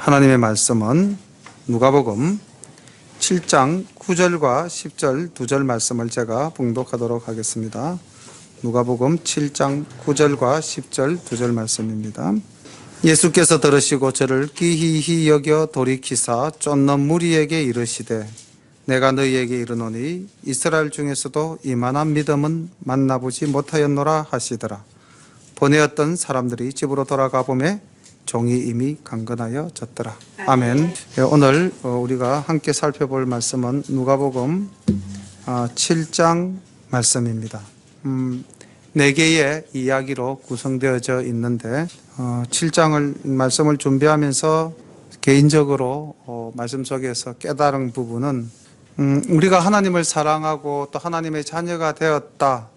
하나님의 말씀은 누가복음 7장 9절과 10절 두 절 말씀을 제가 봉독하도록 하겠습니다. 누가복음 7장 9절과 10절 두 절 말씀입니다. 예수께서 들으시고 저를 기이히 여겨 돌이키사 쫓는 무리에게 이르시되 내가 너희에게 이르노니 이스라엘 중에서도 이만한 믿음은 만나보지 못하였노라 하시더라. 보내었던 사람들이 집으로 돌아가 보매 종이 이미 강건하여 졌더라. 아멘. 오늘 우리가 함께 살펴볼 말씀은 누가복음 7장 말씀입니다. 4개의 이야기로 구성되어져 있는데 7장을 말씀을 준비하면서 개인적으로 말씀 속에서 깨달은 부분은 우리가 하나님을 사랑하고 또 하나님의 자녀가 되었다,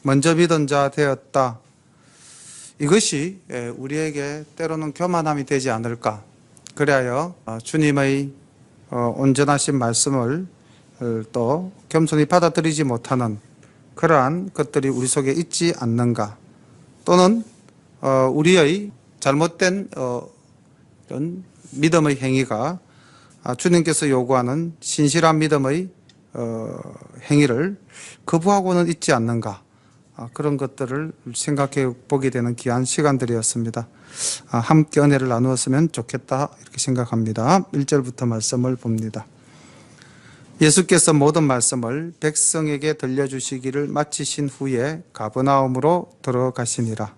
먼저 믿은 자 되었다, 이것이 우리에게 때로는 교만함이 되지 않을까. 그래야 주님의 온전하신 말씀을 또 겸손히 받아들이지 못하는 그러한 것들이 우리 속에 있지 않는가. 또는 우리의 잘못된 이런 믿음의 행위가 주님께서 요구하는 신실한 믿음의 행위를 거부하고는 있지 않는가. 그런 것들을 생각해 보게 되는 귀한 시간들이었습니다. 함께 은혜를 나누었으면 좋겠다 이렇게 생각합니다. 1절부터 말씀을 봅니다. 예수께서 모든 말씀을 백성에게 들려주시기를 마치신 후에 가버나움으로 들어가시니라.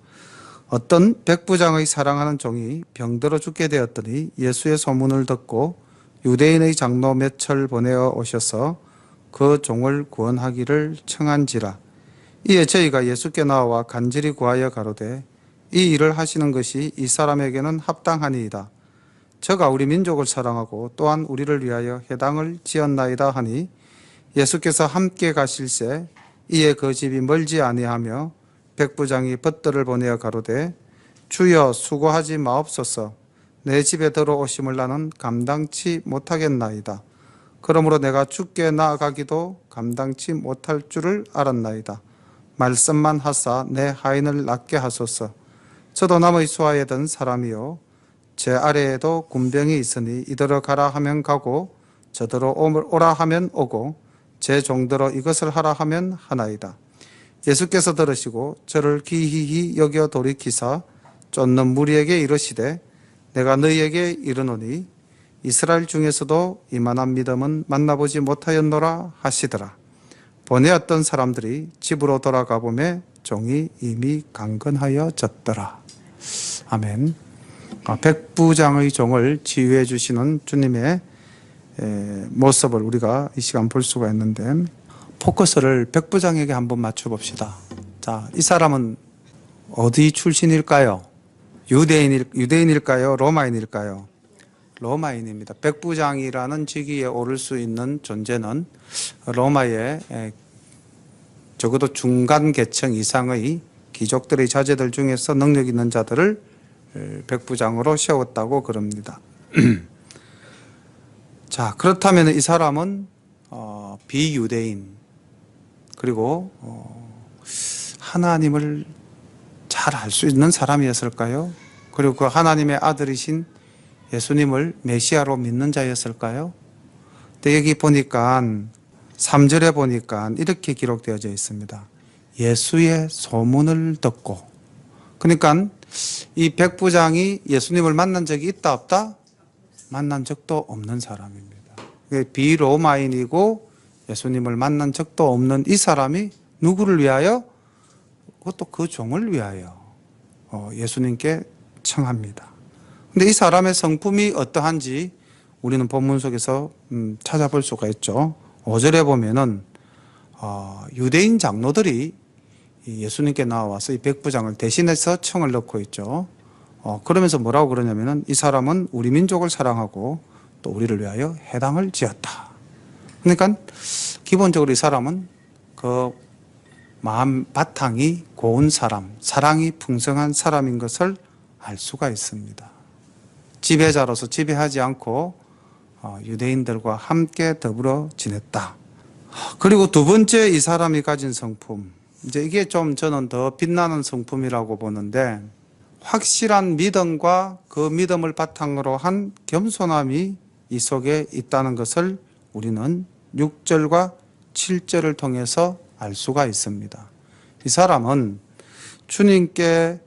어떤 백부장의 사랑하는 종이 병들어 죽게 되었더니 예수의 소문을 듣고 유대인의 장로 몇을 보내어 오셔서 그 종을 구원하기를 청한지라. 이에 저희가 예수께 나와 간절히 구하여 가로되 이 일을 하시는 것이 이 사람에게는 합당하니이다. 저가 우리 민족을 사랑하고 또한 우리를 위하여 회당을 지었나이다 하니 예수께서 함께 가실새 이에 그 집이 멀지 아니하며 백부장이 벗들을 보내어 가로되 주여 수고하지 마옵소서. 내 집에 들어오심을 나는 감당치 못하겠나이다. 그러므로 내가 주께 나아가기도 감당치 못할 줄을 알았나이다. 말씀만 하사 내 하인을 낫게 하소서. 저도 남의 수하에 든 사람이요 제 아래에도 군병이 있으니 이더러 가라 하면 가고 저더러 오라 하면 오고 제 종더러 이것을 하라 하면 하나이다. 예수께서 들으시고 저를 기이히 여겨 돌이키사 쫓는 무리에게 이르시되 내가 너희에게 이르노니 이스라엘 중에서도 이만한 믿음은 만나보지 못하였노라 하시더라. 보내었던 사람들이 집으로 돌아가 보매 종이 이미 강건하여 졌더라. 아멘. 백부장의 종을 치유해 주시는 주님의 모습을 우리가 이 시간 볼 수가 있는데 포커스를 백부장에게 한번 맞춰봅시다. 자, 이 사람은 어디 출신일까요? 유대인일까요? 로마인일까요? 로마인입니다. 백부장이라는 직위에 오를 수 있는 존재는 로마의 적어도 중간 계층 이상의 귀족들의 자제들 중에서 능력 있는 자들을 백부장으로 세웠다고 그럽니다. 자, 그렇다면 이 사람은 비유대인 그리고 하나님을 잘 알 수 있는 사람이었을까요? 그리고 그 하나님의 아들이신 예수님을 메시아로 믿는 자였을까요? 근데 여기 보니까 3절에 보니까 이렇게 기록되어져 있습니다. 예수의 소문을 듣고. 그러니까 이 백부장이 예수님을 만난 적이 있다 없다? 만난 적도 없는 사람입니다. 비로마인이고 예수님을 만난 적도 없는 이 사람이 누구를 위하여? 그것도 그 종을 위하여 예수님께 청합니다. 근데 이 사람의 성품이 어떠한지 우리는 본문 속에서 찾아볼 수가 있죠. 5절에 보면은 유대인 장로들이 예수님께 나와서 이 백부장을 대신해서 청을 넣고 있죠. 그러면서 뭐라고 그러냐면은 이 사람은 우리 민족을 사랑하고 또 우리를 위하여 회당을 지었다. 그러니까 기본적으로 이 사람은 그 마음 바탕이 고운 사람, 사랑이 풍성한 사람인 것을 알 수가 있습니다. 지배자로서 지배하지 않고 유대인들과 함께 더불어 지냈다. 그리고 두 번째 이 사람이 가진 성품, 이제 이게 좀 저는 더 빛나는 성품이라고 보는데 확실한 믿음과 그 믿음을 바탕으로 한 겸손함이 이 속에 있다는 것을 우리는 6절과 7절을 통해서 알 수가 있습니다. 이 사람은 주님께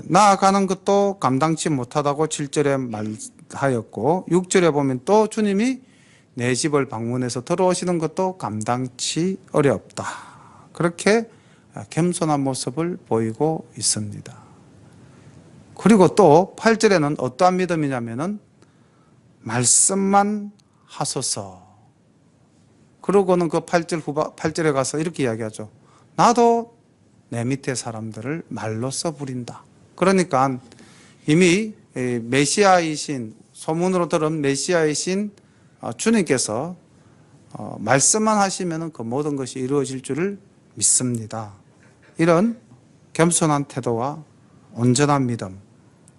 나아가는 것도 감당치 못하다고 7절에 말하였고 6절에 보면 또 주님이 내 집을 방문해서 들어오시는 것도 감당치 어렵다. 그렇게 겸손한 모습을 보이고 있습니다. 그리고 또 8절에는 어떠한 믿음이냐면은 말씀만 하소서. 그러고는 그 8절에 가서 이렇게 이야기하죠. 나도 내 밑에 사람들을 말로써 부린다. 그러니까 이미 메시아이신, 소문으로 들은 메시아이신 주님께서 말씀만 하시면 그 모든 것이 이루어질 줄을 믿습니다. 이런 겸손한 태도와 온전한 믿음,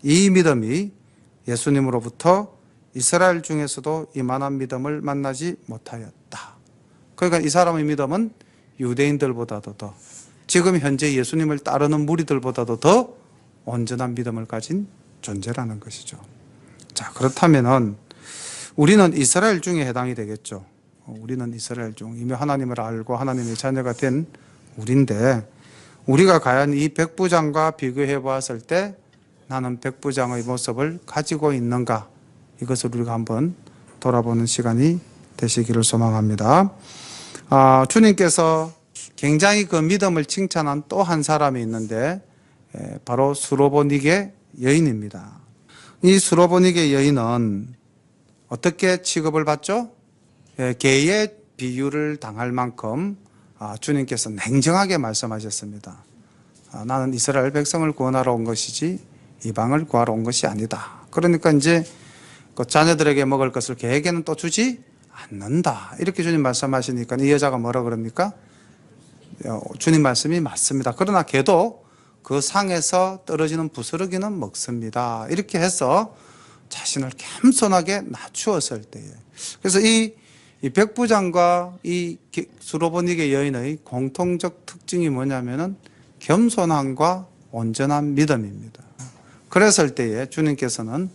이 믿음이 예수님으로부터 이스라엘 중에서도 이만한 믿음을 만나지 못하였다. 그러니까 이 사람의 믿음은 유대인들보다도 더, 지금 현재 예수님을 따르는 무리들보다도 더 온전한 믿음을 가진 존재라는 것이죠. 자, 그렇다면은 우리는 이스라엘 중에 해당이 되겠죠. 우리는 이스라엘 중, 이미 하나님을 알고 하나님의 자녀가 된 우리인데, 우리가 과연 이 백부장과 비교해 보았을 때 나는 백부장의 모습을 가지고 있는가, 이것을 우리가 한번 돌아보는 시간이 되시기를 소망합니다. 주님께서 굉장히 그 믿음을 칭찬한 또 한 사람이 있는데 바로 수로보닉의 여인입니다. 이 수로보닉의 여인은 어떻게 취급을 받죠? 개의 비유를 당할 만큼 주님께서 냉정하게 말씀하셨습니다. 나는 이스라엘 백성을 구원하러 온 것이지 이방을 구하러 온 것이 아니다. 그러니까 이제 그 자녀들에게 먹을 것을 개에게는 또 주지 않는다. 이렇게 주님 말씀하시니까 이 여자가 뭐라 그럽니까? 주님 말씀이 맞습니다. 그러나 개도 그 상에서 떨어지는 부스러기는 먹습니다. 이렇게 해서 자신을 겸손하게 낮추었을 때에, 그래서 이 백부장과 이 수로보닉의 여인의 공통적 특징이 뭐냐면은 겸손함과 온전한 믿음입니다. 그랬을 때에 주님께서는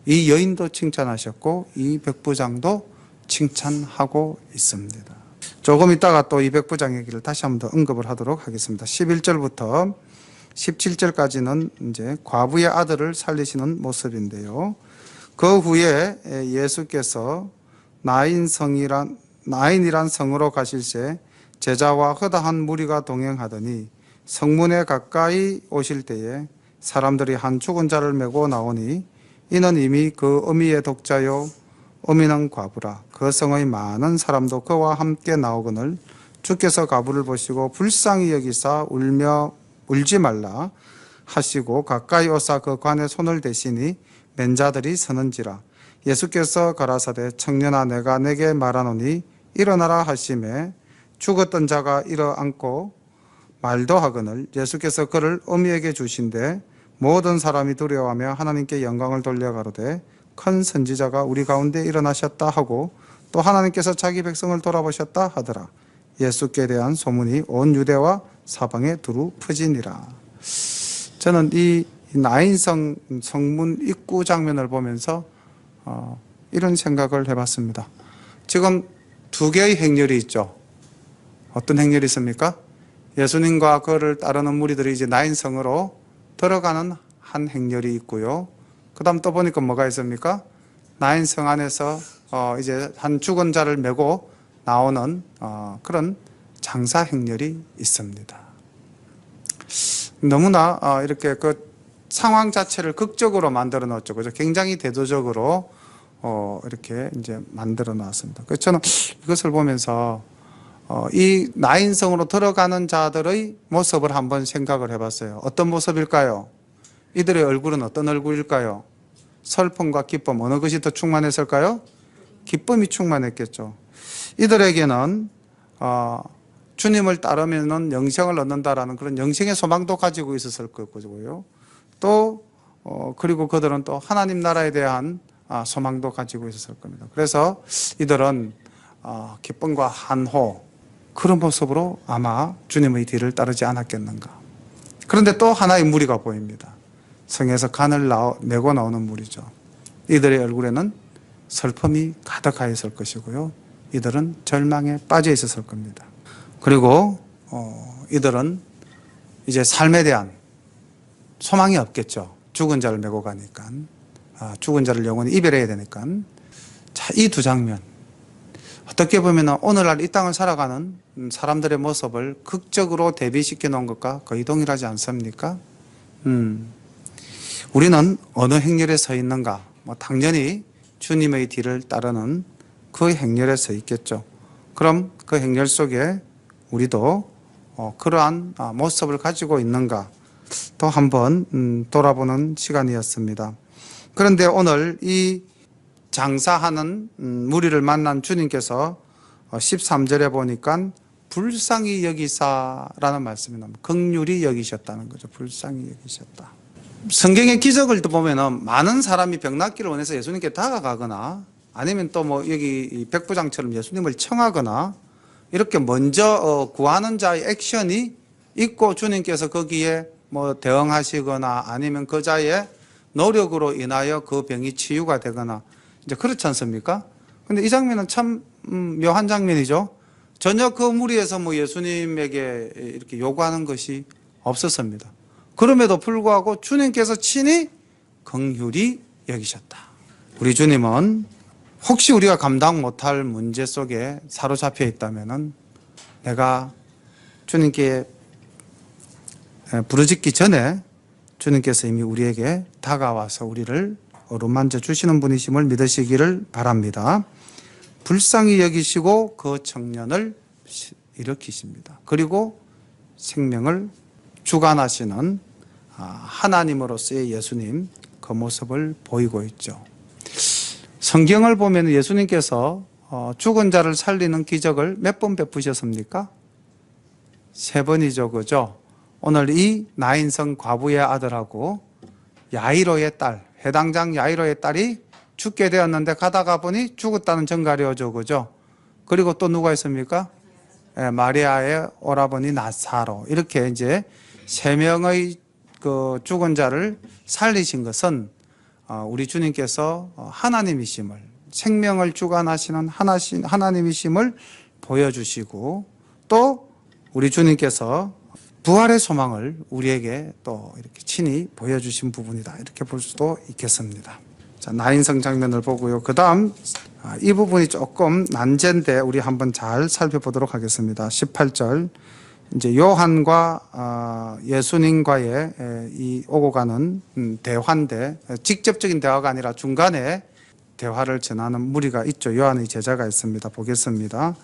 이 여인도 칭찬하셨고 이 백부장도 칭찬하고 있습니다. 조금 있다가 또 이 백부장 얘기를 다시 한번 더 언급을 하도록 하겠습니다. 11절부터 17절까지는 이제 과부의 아들을 살리시는 모습인데요. 그 후에 예수께서 나인이란 성으로 가실새 제자와 허다한 무리가 동행하더니 성문에 가까이 오실 때에 사람들이 한 죽은 자를 메고 나오니 이는 이미 그 어미의 독자요 어미는 과부라. 그 성의 많은 사람도 그와 함께 나오거늘 주께서 과부를 보시고 불쌍히 여기사 울지 말라 하시고 가까이 오사 그 관에 손을 대시니 맨 자들이 서는지라. 예수께서 가라사대 청년아 내가 내게 말하노니 일어나라 하시매 죽었던 자가 일어앉고 말도 하거늘 예수께서 그를 어미에게 주신대 모든 사람이 두려워하며 하나님께 영광을 돌려 가로되 큰 선지자가 우리 가운데 일어나셨다 하고 또 하나님께서 자기 백성을 돌아보셨다 하더라. 예수께 대한 소문이 온 유대와 사방에 두루 퍼지니라. 저는 이 나인성 성문 입구 장면을 보면서 이런 생각을 해봤습니다. 지금 두 개의 행렬이 있죠. 어떤 행렬이 있습니까? 예수님과 그를 따르는 무리들이 이제 나인성으로 들어가는 한 행렬이 있고요. 그 다음 또 보니까 뭐가 있습니까? 나인성 안에서 이제 한 죽은 자를 메고 나오는 그런 장사 행렬이 있습니다. 너무나 이렇게 그 상황 자체를 극적으로 만들어 놨죠. 그죠? 굉장히 대조적으로 이렇게 이제 만들어 놨습니다. 그래서 저는 이것을 보면서 이 나인성으로 들어가는 자들의 모습을 한번 생각을 해봤어요. 어떤 모습일까요? 이들의 얼굴은 어떤 얼굴일까요? 슬픔과 기쁨, 어느 것이 더 충만했을까요? 기쁨이 충만했겠죠. 이들에게는 주님을 따르면 영생을 얻는다라는 그런 영생의 소망도 가지고 있었을 거고요. 또 그리고 그들은 또 하나님 나라에 대한 소망도 가지고 있었을 겁니다. 그래서 이들은 기쁨과 한호, 그런 모습으로 아마 주님의 뒤를 따르지 않았겠는가. 그런데 또 하나의 무리가 보입니다. 성에서 간을 내고 나오는 무리죠. 이들의 얼굴에는 슬픔이 가득하여 있을 것이고요. 이들은 절망에 빠져 있었을 겁니다. 그리고 이들은 이제 삶에 대한 소망이 없겠죠. 죽은 자를 메고 가니까. 죽은 자를 영원히 이별해야 되니까. 자, 이 두 장면. 어떻게 보면 오늘날 이 땅을 살아가는 사람들의 모습을 극적으로 대비시켜 놓은 것과 거의 동일하지 않습니까? 우리는 어느 행렬에 서 있는가? 당연히 주님의 뒤를 따르는 그 행렬에 서 있겠죠. 그럼 그 행렬 속에 우리도 그러한 모습을 가지고 있는가? 또 한번 돌아보는 시간이었습니다. 그런데 오늘 이 장사하는 무리를 만난 주님께서 13절에 보니까 불쌍히 여기사라는 말씀이 나옵니다. 긍휼히 여기셨다는 거죠. 불쌍히 여기셨다. 성경의 기적을 보면은 많은 사람이 병 낫기를 원해서 예수님께 다가가거나 아니면 또 여기 백부장처럼 예수님을 청하거나 이렇게 먼저 구하는 자의 액션이 있고 주님께서 거기에 대응하시거나 아니면 그 자의 노력으로 인하여 그 병이 치유가 되거나 이제 그렇지 않습니까? 근데 이 장면은 참 묘한 장면이죠. 전혀 그 무리에서 예수님에게 이렇게 요구하는 것이 없었습니다. 그럼에도 불구하고 주님께서 친히 긍휼히 여기셨다. 우리 주님은 혹시 우리가 감당 못할 문제 속에 사로잡혀 있다면은 내가 주님께 부르짖기 전에 주님께서 이미 우리에게 다가와서 우리를 어루만져 주시는 분이심을 믿으시기를 바랍니다. 불쌍히 여기시고 그 청년을 일으키십니다. 그리고 생명을 주관하시는 하나님으로서의 예수님 그 모습을 보이고 있죠. 성경을 보면 예수님께서 죽은 자를 살리는 기적을 몇 번 베푸셨습니까? 3번이죠. 그죠? 오늘 이 나인성 과부의 아들하고 야이로의 딸, 해당장 야이로의 딸이 죽게 되었는데 가다가 보니 죽었다는 증거가 오죠. 그죠? 그리고 또 누가 있습니까? 마리아의 오라버니 나사로. 이렇게 이제 3명의 그 죽은 자를 살리신 것은 우리 주님께서 하나님이심을, 생명을 주관하시는 하나님이심을 보여주시고 또 우리 주님께서 부활의 소망을 우리에게 또 이렇게 친히 보여주신 부분이다. 이렇게 볼 수도 있겠습니다. 자, 나인성 장면을 보고요. 그 다음 이 부분이 조금 난제인데 우리 한번 잘 살펴보도록 하겠습니다. 18절. 이제 요한과 예수님과의 이 오고 가는 대화인데 직접적인 대화가 아니라 중간에 대화를 전하는 무리가 있죠. 요한의 제자가 있습니다. 보겠습니다.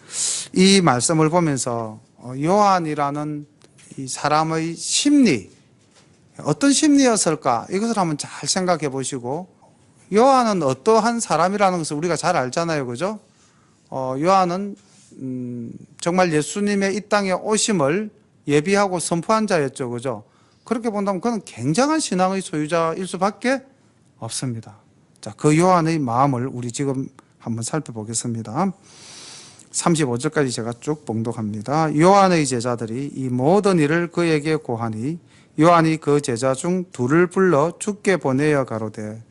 이 말씀을 보면서 요한이라는 이 사람의 심리, 어떤 심리였을까? 이것을 한번 잘 생각해 보시고, 요한은 어떠한 사람이라는 것을 우리가 잘 알잖아요. 그죠? 요한은 정말 예수님의 이 땅에 오심을 예비하고 선포한 자였죠. 그죠? 그렇게 본다면 그는 굉장한 신앙의 소유자일 수밖에 없습니다. 자, 그 요한의 마음을 우리 지금 한번 살펴보겠습니다. 35절까지 제가 쭉 봉독합니다. 요한의 제자들이 이 모든 일을 그에게 고하니 요한이 그 제자 중 둘을 불러 주께 보내어 가로되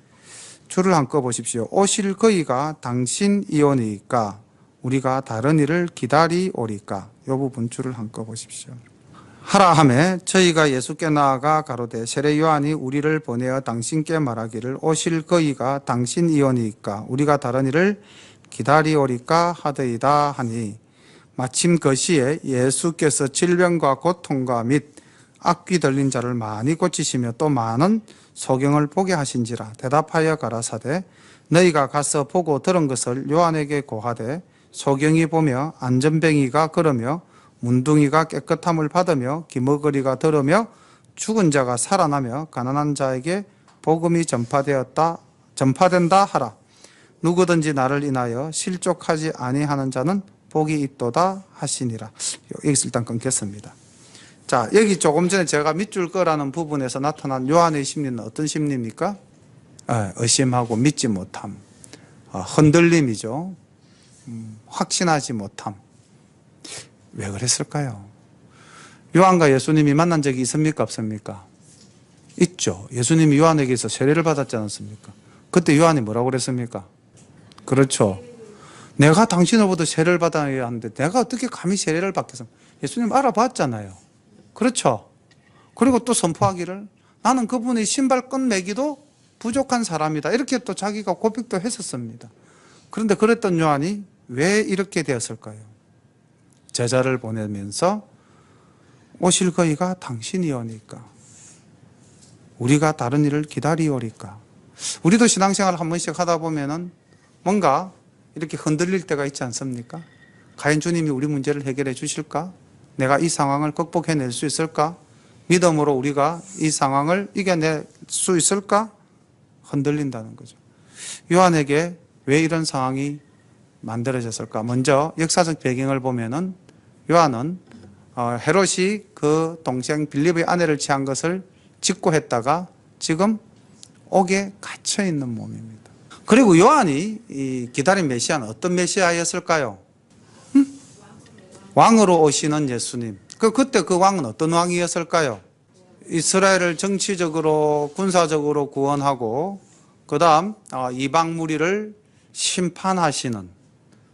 줄을 한꺼 보십시오. 오실 그이가 당신이오니까 우리가 다른 일을 기다리오리까. 이 부분 줄을 한꺼 보십시오. 하라 하매 저희가 예수께 나아가 가로되 세례 요한이 우리를 보내어 당신께 말하기를 오실 그이가 당신이오니까 우리가 다른 일을 기다리오리까 하더이다 하니 마침 그 시에 예수께서 질병과 고통과 및 악귀 들린 자를 많이 고치시며 또 많은 소경을 보게 하신지라. 대답하여 가라사대 너희가 가서 보고 들은 것을 요한에게 고하되 소경이 보며 안전뱅이가 걸으며 문둥이가 깨끗함을 받으며 기머거리가 들으며 죽은 자가 살아나며 가난한 자에게 복음이 전파된다 하라. 누구든지 나를 인하여 실족하지 아니하는 자는 복이 있도다 하시니라. 여기서 일단 끊겠습니다. 자, 여기 조금 전에 제가 밑줄 거라는 부분에서 나타난 요한의 심리는 어떤 심리입니까? 의심하고 믿지 못함, 흔들림이죠. 확신하지 못함. 왜 그랬을까요? 요한과 예수님이 만난 적이 있습니까? 없습니까? 있죠. 예수님이 요한에게서 세례를 받았지 않았습니까? 그때 요한이 뭐라고 그랬습니까? 그렇죠. 내가 당신으로부터 세례를 받아야 하는데 내가 어떻게 감히 세례를 받겠습니까? 예수님 알아봤잖아요. 그렇죠. 그리고 또 선포하기를 나는 그분의 신발끈 매기도 부족한 사람이다. 이렇게 또 자기가 고백도 했었습니다. 그런데 그랬던 요한이 왜 이렇게 되었을까요? 제자를 보내면서 오실 거이가 당신이오니까 우리가 다른 일을 기다리오리까. 우리도 신앙생활을 한 번씩 하다 보면은 뭔가 이렇게 흔들릴 때가 있지 않습니까? 과연 주님이 우리 문제를 해결해 주실까? 내가 이 상황을 극복해낼 수 있을까? 믿음으로 우리가 이 상황을 이겨낼 수 있을까? 흔들린다는 거죠. 요한에게 왜 이런 상황이 만들어졌을까? 먼저 역사적 배경을 보면은 요한은 헤롯이 그 동생 빌립의 아내를 취한 것을 직고했다가 지금 옥에 갇혀 있는 몸입니다. 그리고 요한이 기다린 메시아는 어떤 메시아였을까요? 왕으로 오시는 예수님. 그때 그 왕은 어떤 왕이었을까요? 이스라엘을 정치적으로 군사적으로 구원하고 그다음 이방 무리를 심판하시는,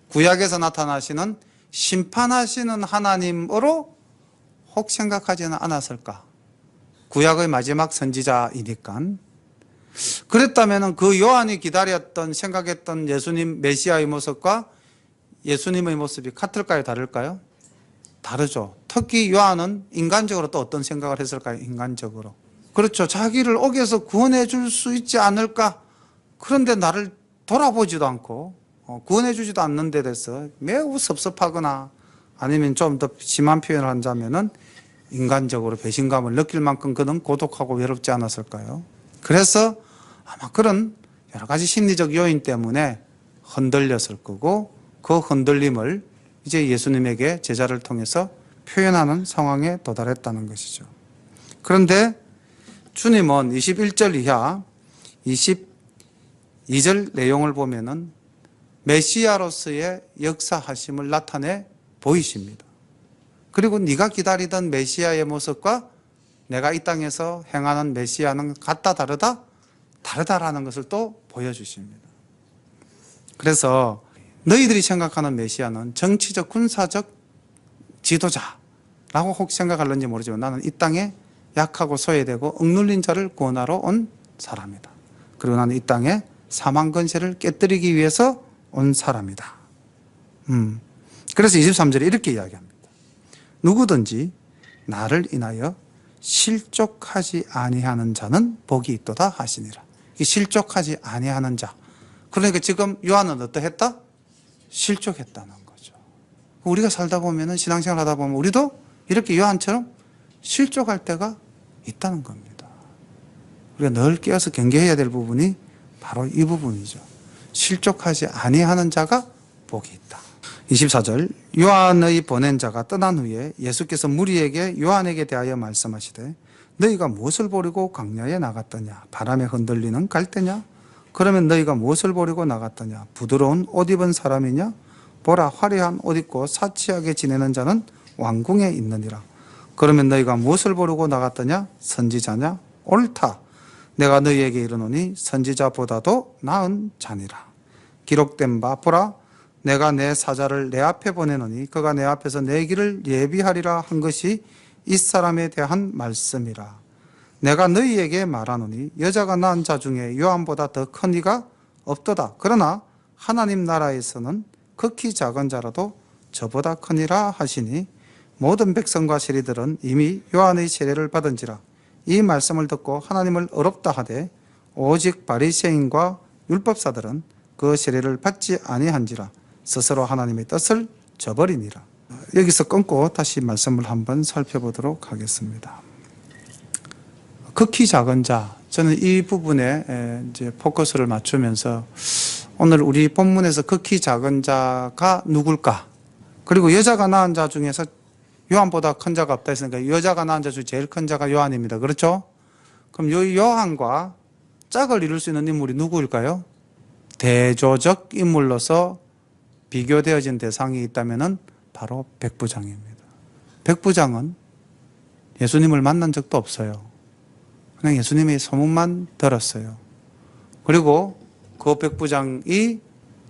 구약에서 나타나시는 심판하시는 하나님으로 혹 생각하지는 않았을까? 구약의 마지막 선지자이니까. 그랬다면 그 요한이 기다렸던 생각했던 예수님 메시아의 모습과 예수님의 모습이 같을까요? 다를까요? 다르죠. 특히 요한은 인간적으로 또 어떤 생각을 했을까요? 인간적으로. 그렇죠. 자기를 옥에서 구원해 줄 수 있지 않을까? 그런데 나를 돌아보지도 않고 구원해 주지도 않는 데 대해서 매우 섭섭하거나 아니면 좀 더 심한 표현을 한다면은 인간적으로 배신감을 느낄 만큼 그는 고독하고 외롭지 않았을까요? 그래서 아마 그런 여러 가지 심리적 요인 때문에 흔들렸을 거고 그 흔들림을 이제 예수님에게 제자를 통해서 표현하는 상황에 도달했다는 것이죠. 그런데 주님은 21절 이하 22절 내용을 보면은 메시아로서의 역사하심을 나타내 보이십니다. 그리고 네가 기다리던 메시아의 모습과 내가 이 땅에서 행하는 메시아는 같다 다르다? 다르다라는 것을 또 보여주십니다. 그래서 너희들이 생각하는 메시아는 정치적 군사적 지도자라고 혹 생각할는지 모르지만 나는 이 땅에 약하고 소외되고 억눌린 자를 구원하러 온 사람이다. 그리고 나는 이 땅에 사망 권세를 깨뜨리기 위해서 온 사람이다. 그래서 23절에 이렇게 이야기합니다. 누구든지 나를 인하여 실족하지 아니하는 자는 복이 있도다 하시니라. 이 실족하지 아니하는 자. 그러니까 지금 요한은 어떠했다? 실족했다는 거죠. 우리가 살다 보면은 신앙생활 하다 보면 우리도 이렇게 요한처럼 실족할 때가 있다는 겁니다. 우리가 늘 깨어서 경계해야 될 부분이 바로 이 부분이죠. 실족하지 아니하는 자가 복이 있다. 24절 요한의 보낸 자가 떠난 후에 예수께서 무리에게 요한에게 대하여 말씀하시되 너희가 무엇을 보려고 광야에 나갔더냐? 바람에 흔들리는 갈대냐? 그러면 너희가 무엇을 보려고 나갔더냐? 부드러운 옷 입은 사람이냐? 보라, 화려한 옷 입고 사치하게 지내는 자는 왕궁에 있느니라. 그러면 너희가 무엇을 보려고 나갔더냐? 선지자냐? 옳다. 내가 너희에게 이르노니 선지자보다도 나은 자니라. 기록된 바 보라, 내가 내 사자를 내 앞에 보내노니 그가 내 앞에서 내 길을 예비하리라 한 것이 이 사람에 대한 말씀이라. 내가 너희에게 말하노니 여자가 낳은 자 중에 요한보다 더 큰 이가 없도다. 그러나 하나님 나라에서는 극히 작은 자라도 저보다 크니라 하시니 모든 백성과 세리들은 이미 요한의 세례를 받은지라. 이 말씀을 듣고 하나님을 어렵다 하되 오직 바리새인과 율법사들은 그 세례를 받지 아니한지라. 스스로 하나님의 뜻을 저버리니라. 여기서 끊고 다시 말씀을 한번 살펴보도록 하겠습니다. 극히 작은 자, 저는 이 부분에 이제 포커스를 맞추면서 오늘 우리 본문에서 극히 작은 자가 누굴까? 그리고 여자가 낳은 자 중에서 요한보다 큰 자가 없다 했으니까 여자가 낳은 자 중 제일 큰 자가 요한입니다. 그렇죠? 그럼 이 요한과 짝을 이룰 수 있는 인물이 누구일까요? 대조적 인물로서 비교되어진 대상이 있다면 바로 백부장입니다. 백부장은 예수님을 만난 적도 없어요. 그냥 예수님의 소문만 들었어요. 그리고 그 백부장이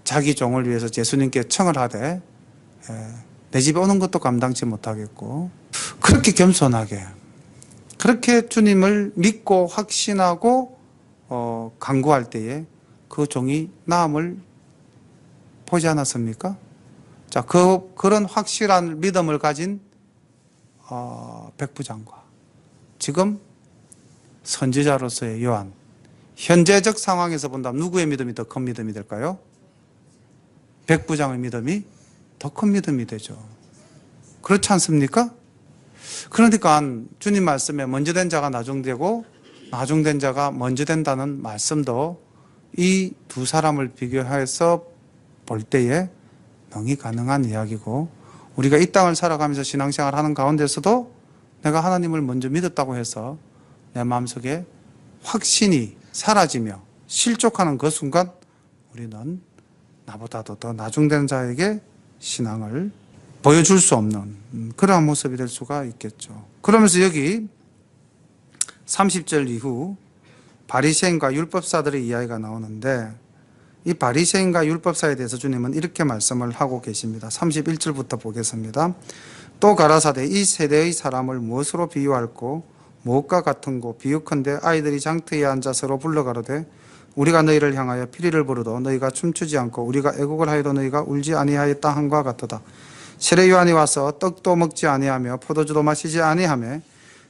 자기 종을 위해서 예수님께 청을 하되 내 집에 오는 것도 감당치 못하겠고, 그렇게 겸손하게 그렇게 주님을 믿고 확신하고 간구할 때에 그 종이 나음을 보지 않았습니까? 자, 그런 확실한 믿음을 가진 백부장과 지금 선지자로서의 요한, 현재적 상황에서 본다면 누구의 믿음이 더 큰 믿음이 될까요? 백부장의 믿음이 더 큰 믿음이 되죠. 그렇지 않습니까? 그러니까 주님 말씀에 먼저 된 자가 나중되고 나중된 자가 먼저 된다는 말씀도 이 두 사람을 비교해서 볼 때에 능히 가능한 이야기고, 우리가 이 땅을 살아가면서 신앙생활 하는 가운데서도 내가 하나님을 먼저 믿었다고 해서 내 마음속에 확신이 사라지며 실족하는 그 순간 우리는 나보다도 더 나중된 자에게 신앙을 보여줄 수 없는 그러한 모습이 될 수가 있겠죠. 그러면서 여기 30절 이후 바리새인과 율법사들의 이야기가 나오는데, 이 바리새인과 율법사에 대해서 주님은 이렇게 말씀을 하고 계십니다. 31절부터 보겠습니다. 또 가라사대 이 세대의 사람을 무엇으로 비유할꼬? 무엇과 같은고? 비유컨대 아이들이 장터에 앉아 서로 불러가로되 우리가 너희를 향하여 피리를 부르도 너희가 춤추지 않고 우리가 애곡을 하여도 너희가 울지 아니하였다 한과 같도다. 세례 요한이 와서 떡도 먹지 아니하며 포도주도 마시지 아니하며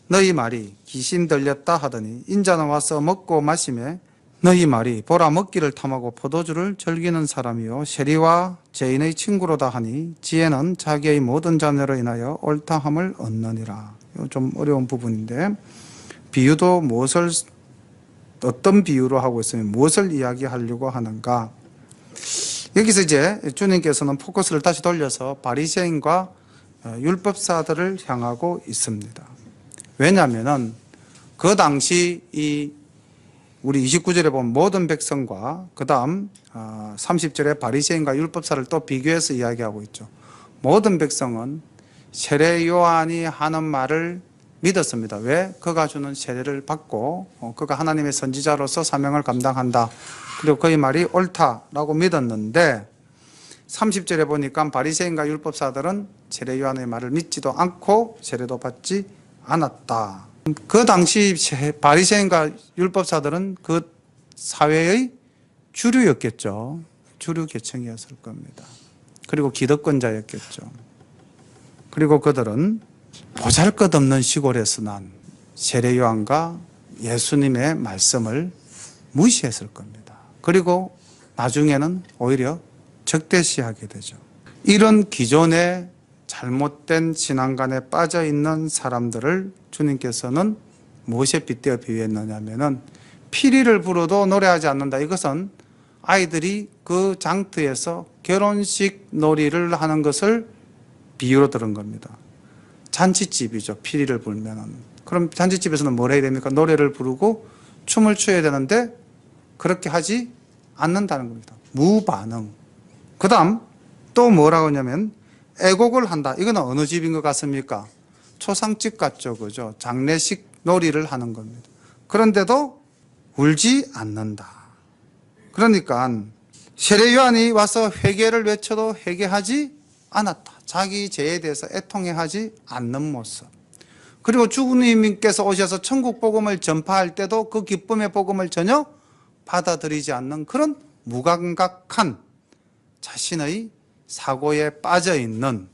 너희 말이 귀신 들렸다 하더니 인자는 와서 먹고 마시매 너희 말이 보라 먹기를 탐하고 포도주를 즐기는 사람이요 세리와 죄인의 친구로다 하니 지혜는 자기의 모든 자녀로 인하여 옳다함을 얻느니라. 좀 어려운 부분인데, 비유도 어떤 비유로 하고 있으면 무엇을 이야기하려고 하는가? 여기서 이제 주님께서는 포커스를 다시 돌려서 바리새인과 율법사들을 향하고 있습니다. 왜냐하면은 그 당시 우리 29절에 보면 모든 백성과 그 다음 30절에 바리새인과 율법사를 또 비교해서 이야기하고 있죠. 모든 백성은 세례 요한이 하는 말을 믿었습니다. 왜? 그가 주는 세례를 받고 그가 하나님의 선지자로서 사명을 감당한다. 그리고 그의 말이 옳다라고 믿었는데 30절에 보니까 바리새인과 율법사들은 세례 요한의 말을 믿지도 않고 세례도 받지 않았다. 그 당시 바리새인과 율법사들은 그 사회의 주류였겠죠. 주류 계층이었을 겁니다. 그리고 기득권자였겠죠. 그리고 그들은 보잘것없는 시골에서 난 세례 요한과 예수님의 말씀을 무시했을 겁니다. 그리고 나중에는 오히려 적대시하게 되죠. 이런 기존의 잘못된 신앙관에 빠져 있는 사람들을 주님께서는 무엇에 빗대어 비유했느냐면은 피리를 불어도 노래하지 않는다. 이것은 아이들이 그 장터에서 결혼식 놀이를 하는 것을 비유로 들은 겁니다. 잔치집이죠. 피리를 불면은. 그럼 잔치집에서는 뭘 해야 됩니까? 노래를 부르고 춤을 춰야 되는데 그렇게 하지 않는다는 겁니다. 무반응. 그 다음 또 뭐라고 하냐면 애곡을 한다. 이건 어느 집인 것 같습니까? 초상집 같죠. 그죠? 장례식 놀이를 하는 겁니다. 그런데도 울지 않는다. 그러니까 세례 요한이 와서 회개를 외쳐도 회개하지 않았다. 자기 죄에 대해서 애통해하지 않는 모습. 그리고 주님께서 오셔서 천국 복음을 전파할 때도 그 기쁨의 복음을 전혀 받아들이지 않는 그런 무감각한 자신의 사고에 빠져있는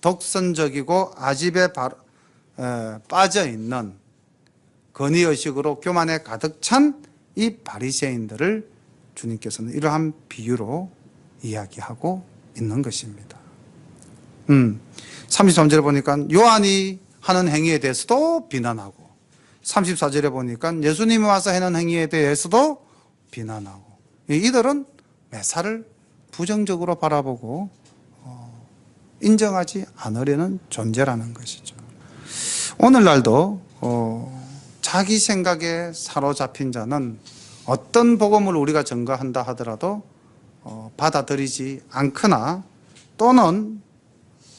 독선적이고 아집에 빠져있는 건의의식으로 교만에 가득 찬 이 바리새인들을 주님께서는 이러한 비유로 이야기하고 있는 것입니다. 33절에 보니까 요한이 하는 행위에 대해서도 비난하고 34절에 보니까 예수님이 와서 하는 행위에 대해서도 비난하고, 이들은 메사를 부정적으로 바라보고 인정하지 않으려는 존재라는 것이죠. 오늘날도 자기 생각에 사로잡힌 자는 어떤 복음을 우리가 전가한다 하더라도 받아들이지 않거나 또는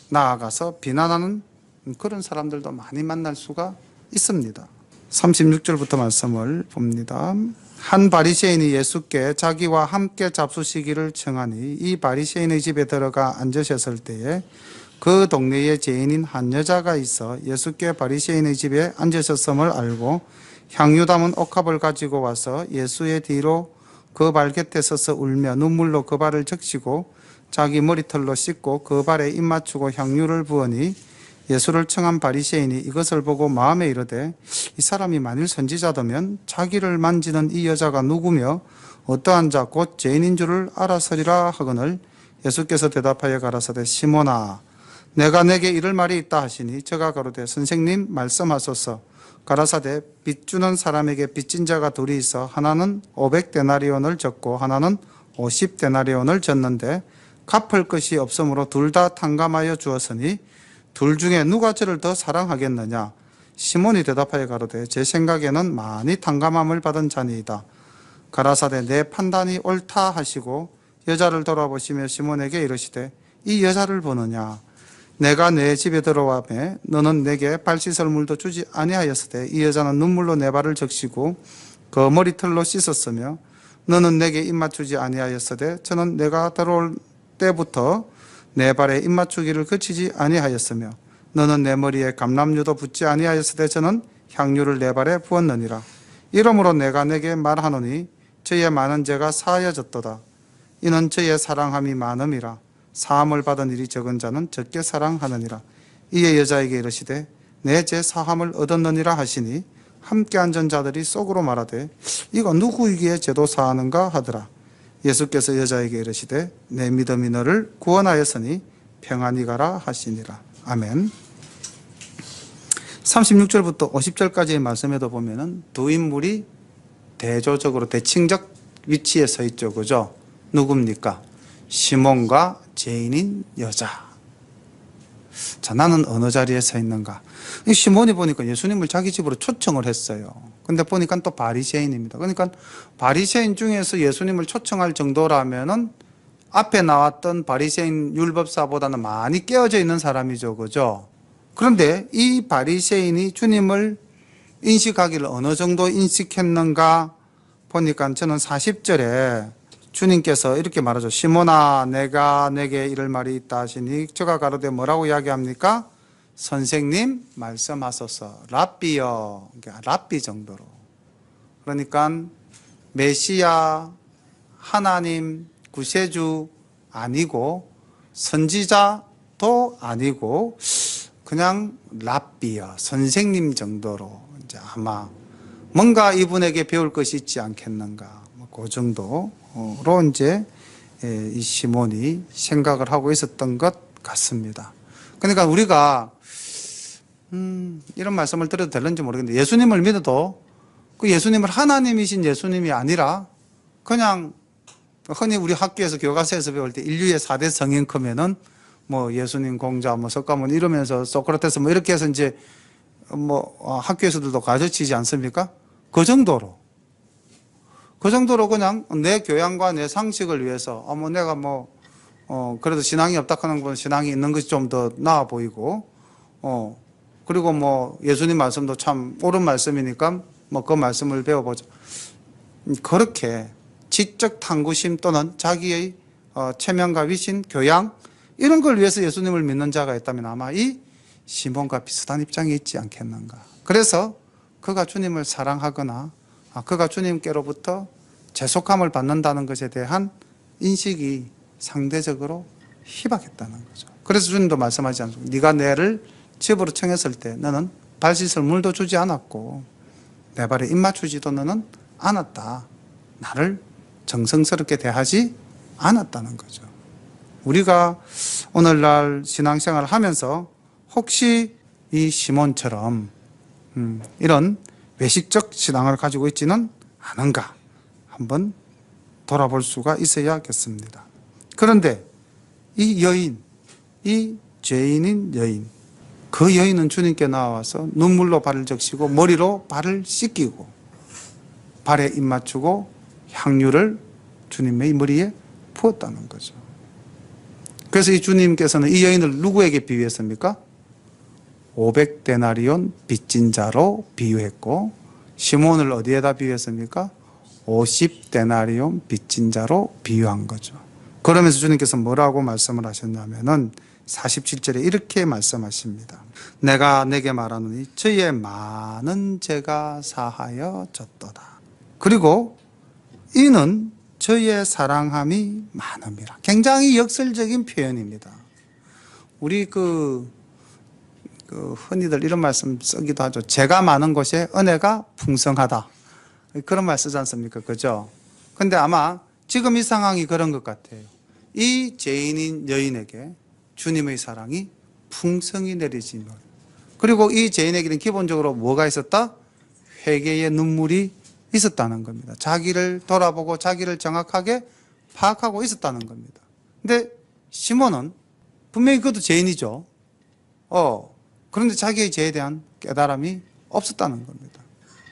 나아가서 비난하는 그런 사람들도 많이 만날 수가 있습니다. 36절부터 말씀을 봅니다. 한 바리새인이 예수께 자기와 함께 잡수시기를 청하니 이 바리새인의 집에 들어가 앉으셨을 때에 그 동네에 죄인인 한 여자가 있어 예수께 바리새인의 집에 앉으셨음을 알고 향유 담은 옥합을 가지고 와서 예수의 뒤로 그 발 곁에 서서 울며 눈물로 그 발을 적시고 자기 머리털로 씻고 그 발에 입 맞추고 향유를 부으니 예수를 청한 바리새인이 이것을 보고 마음에 이르되 이 사람이 만일 선지자더면 자기를 만지는 이 여자가 누구며 어떠한 자 곧 죄인인 줄을 알았으리라 하거늘 예수께서 대답하여 가라사대 시몬아 내가 내게 이를 말이 있다 하시니 저가 가로되 선생님 말씀하소서. 가라사대 빚 주는 사람에게 빚진 자가 둘이 있어 하나는 500데나리온을 졌고 하나는 50데나리온을 졌는데 갚을 것이 없으므로 둘 다 탕감하여 주었으니 둘 중에 누가 저를 더 사랑하겠느냐. 시몬이 대답하여 가로되 제 생각에는 많이 탕감함을 받은 자니이다. 가라사대 내 판단이 옳다 하시고 여자를 돌아보시며 시몬에게 이르시되 이 여자를 보느냐. 내가 내 집에 들어와매 너는 내게 발 씻을 물도 주지 아니하였으되 이 여자는 눈물로 내 발을 적시고 그 머리털로 씻었으며 너는 내게 입 맞추지 아니하였으되 저는 내가 들어올 때부터 내 발에 입 맞추기를 그치지 아니하였으며 너는 내 머리에 감람유도 붓지 아니하였으되 저는 향유를 내 발에 부었느니라. 이러므로 내가 내게 말하노니 저의 많은 죄가 사하여졌도다. 이는 저의 사랑함이 많음이라. 사함을 받은 일이 적은 자는 적게 사랑하느니라. 이에 여자에게 이르시되 내 죄 사함을 얻었느니라 하시니 함께 앉은 자들이 속으로 말하되 이거 누구이기에 죄도 사하는가 하더라. 예수께서 여자에게 이르시되 내 믿음이 너를 구원하였으니 평안히 가라 하시니라. 아멘. 36절부터 50절까지의 말씀에도 보면은 두 인물이 대조적으로 대칭적 위치에 서 있죠. 그죠? 누굽니까? 시몬과 죄인인 여자. 자, 나는 어느 자리에 서 있는가? 이 시몬이 보니까 예수님을 자기 집으로 초청을 했어요. 근데 보니까 또 바리새인입니다. 그러니까 바리새인 중에서 예수님을 초청할 정도라면은 앞에 나왔던 바리새인 율법사보다는 많이 깨어져 있는 사람이죠. 그죠? 그런데 이 바리새인이 주님을 인식하기를 어느 정도 인식했는가 보니까 저는 40절에 주님께서 이렇게 말하죠. 시몬아 내가 내게 이럴 말이 있다 하시니 저가 가로되 뭐라고 이야기합니까? 선생님 말씀하소서. 랍비여. 랍비 정도로. 그러니까 메시아 하나님 구세주 아니고 선지자도 아니고 그냥 랍비여 선생님 정도로 이제 아마 뭔가 이분에게 배울 것이 있지 않겠는가. 그 정도로 이제 이 시몬이 생각을 하고 있었던 것 같습니다. 그러니까 우리가 이런 말씀을 드려도 되는지 모르겠는데 예수님을 믿어도 그 예수님을 하나님이신 예수님이 아니라 그냥 흔히 우리 학교에서 교과서에서 배울 때 인류의 4대 성인컴에는 뭐 예수님 공자 뭐 석가모니 이러면서 소크라테스 뭐 이렇게 해서 이제 뭐 학교에서도 가르치지 않습니까? 그 정도로 그냥 내 교양과 내 상식을 위해서 뭐 내가 그래도 신앙이 없다 하는 건 신앙이 있는 것이 좀 더 나아 보이고 그리고 뭐 예수님 말씀도 참 옳은 말씀이니까 뭐 그 말씀을 배워보자. 그렇게 지적 탐구심 또는 자기의 체면과 위신, 교양 이런 걸 위해서 예수님을 믿는 자가 있다면 아마 이 시몬과 비슷한 입장이 있지 않겠는가. 그래서 그가 주님을 사랑하거나 그가 주님께로부터 재속함을 받는다는 것에 대한 인식이 상대적으로 희박했다는 거죠. 그래서 주님도 말씀하지 않습니까? 네가 내를 집으로 청했을 때 너는 발 씻을 물도 주지 않았고 내 발에 입 맞추지도 너는 않았다. 나를 정성스럽게 대하지 않았다는 거죠. 우리가 오늘날 신앙생활을 하면서 혹시 이 시몬처럼 이런 외식적 신앙을 가지고 있지는 않은가 한번 돌아볼 수가 있어야겠습니다. 그런데 이 여인, 이 죄인인 여인, 그 여인은 주님께 나와서 눈물로 발을 적시고 머리로 발을 씻기고 발에 입 맞추고 향유를 주님의 머리에 부었다는 거죠. 그래서 이 주님께서는 이 여인을 누구에게 비유했습니까? 500데나리온 빚진 자로 비유했고, 시몬을 어디에다 비유했습니까? 50데나리온 빚진 자로 비유한 거죠. 그러면서 주님께서 뭐라고 말씀을 하셨냐면은 47절에 이렇게 말씀하십니다. 내가 내게 말하노니 저의 많은 죄가 사하여 졌도다. 그리고 이는 저의 사랑함이 많음이라. 굉장히 역설적인 표현입니다. 우리 흔히들 이런 말씀 쓰기도 하죠. 죄가 많은 곳에 은혜가 풍성하다. 그런 말 쓰지 않습니까? 그죠? 근데 아마 지금 이 상황이 그런 것 같아요. 이 죄인인 여인에게 주님의 사랑이 풍성히 내리진 거예요. 그리고 이 죄인에게는 기본적으로 뭐가 있었다? 회개의 눈물이 있었다는 겁니다. 자기를 돌아보고 자기를 정확하게 파악하고 있었다는 겁니다. 근데 시몬은 분명히 그것도 죄인이죠. 그런데 자기의 죄에 대한 깨달음이 없었다는 겁니다.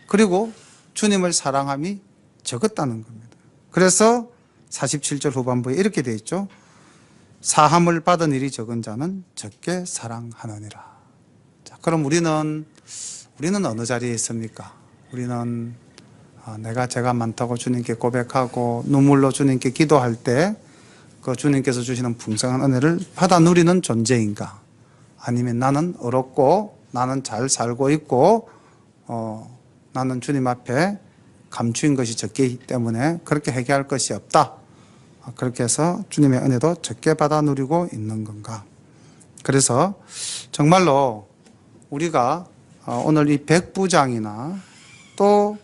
그리고 주님을 사랑함이 적었다는 겁니다. 그래서 47절 후반부에 이렇게 되어 있죠. 사함을 받은 일이 적은 자는 적게 사랑하느니라. 자, 그럼 우리는 어느 자리에 있습니까? 우리는 내가 죄가 많다고 주님께 고백하고 눈물로 주님께 기도할 때 그 주님께서 주시는 풍성한 은혜를 받아 누리는 존재인가? 아니면 나는 어렵고 나는 잘 살고 있고 나는 주님 앞에 감추인 것이 적기 때문에 그렇게 회개할 것이 없다. 그렇게 해서 주님의 은혜도 적게 받아 누리고 있는 건가? 그래서 정말로 우리가 오늘 이 백부장이나 또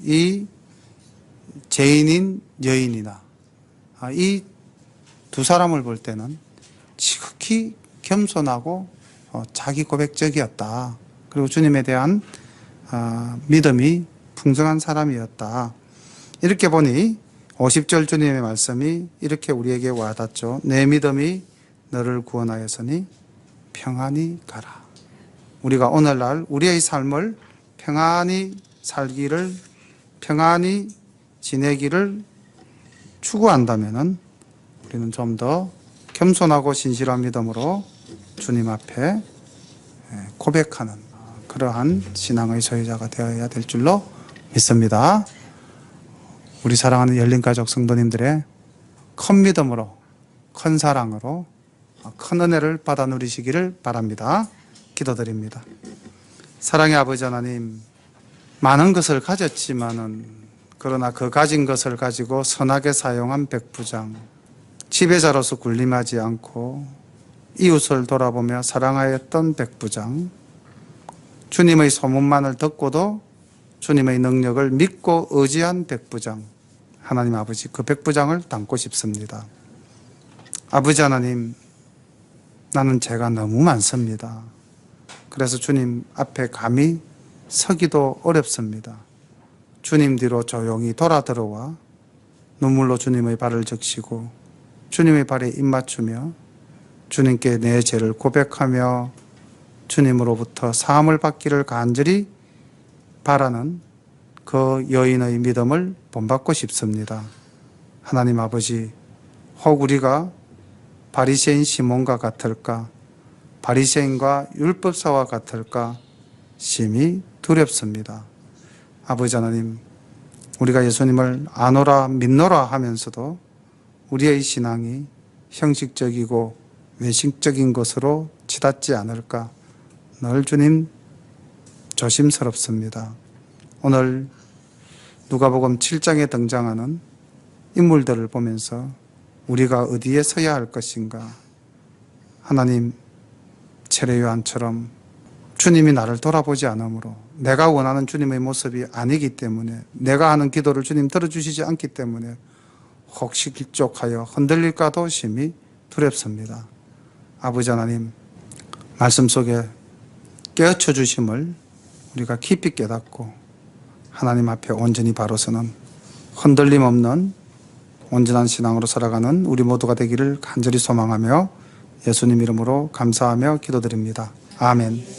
이 죄인인 여인이나 이 두 사람을 볼 때는 지극히 겸손하고 자기 고백적이었다. 그리고 주님에 대한 믿음이 풍성한 사람이었다. 이렇게 보니 50절 주님의 말씀이 이렇게 우리에게 와닿죠. 내 믿음이 너를 구원하였으니 평안히 가라. 우리가 오늘날 우리의 삶을 평안히 살기를, 평안히 지내기를 추구한다면 우리는 좀 더 겸손하고 신실한 믿음으로 주님 앞에 고백하는 그러한 신앙의 소유자가 되어야 될 줄로 믿습니다. 우리 사랑하는 열린가족 성도님들의 큰 믿음으로, 큰 사랑으로 큰 은혜를 받아 누리시기를 바랍니다. 기도드립니다. 사랑의 아버지 하나님, 많은 것을 가졌지만은 그러나 그 가진 것을 가지고 선하게 사용한 백부장, 지배자로서 군림하지 않고 이웃을 돌아보며 사랑하였던 백부장, 주님의 소문만을 듣고도 주님의 능력을 믿고 의지한 백부장, 하나님 아버지, 그 백부장을 닮고 싶습니다. 아버지 하나님, 나는 죄가 너무 많습니다. 그래서 주님 앞에 감히 서기도 어렵습니다. 주님 뒤로 조용히 돌아 들어와 눈물로 주님의 발을 적시고 주님의 발에 입 맞추며 주님께 내 죄를 고백하며 주님으로부터 사함을 받기를 간절히 바라는 그 여인의 믿음을 본받고 싶습니다. 하나님 아버지, 혹 우리가 바리새인 시몬과 같을까? 바리새인과 율법사와 같을까? 심히 두렵습니다. 아버지 하나님, 우리가 예수님을 아노라 믿노라 하면서도 우리의 신앙이 형식적이고 외식적인 것으로 치닫지 않을까? 늘 주님 조심스럽습니다. 오늘 누가복음 7장에 등장하는 인물들을 보면서 우리가 어디에 서야 할 것인가? 하나님, 세례 요한처럼 주님이 나를 돌아보지 않으므로 내가 원하는 주님의 모습이 아니기 때문에, 내가 하는 기도를 주님 들어주시지 않기 때문에 혹시 길족하여 흔들릴까도 심히 두렵습니다. 아버지 하나님, 말씀 속에 깨우쳐 주심을 우리가 깊이 깨닫고 하나님 앞에 온전히 바로 서는 흔들림 없는 온전한 신앙으로 살아가는 우리 모두가 되기를 간절히 소망하며 예수님 이름으로 감사하며 기도드립니다. 아멘.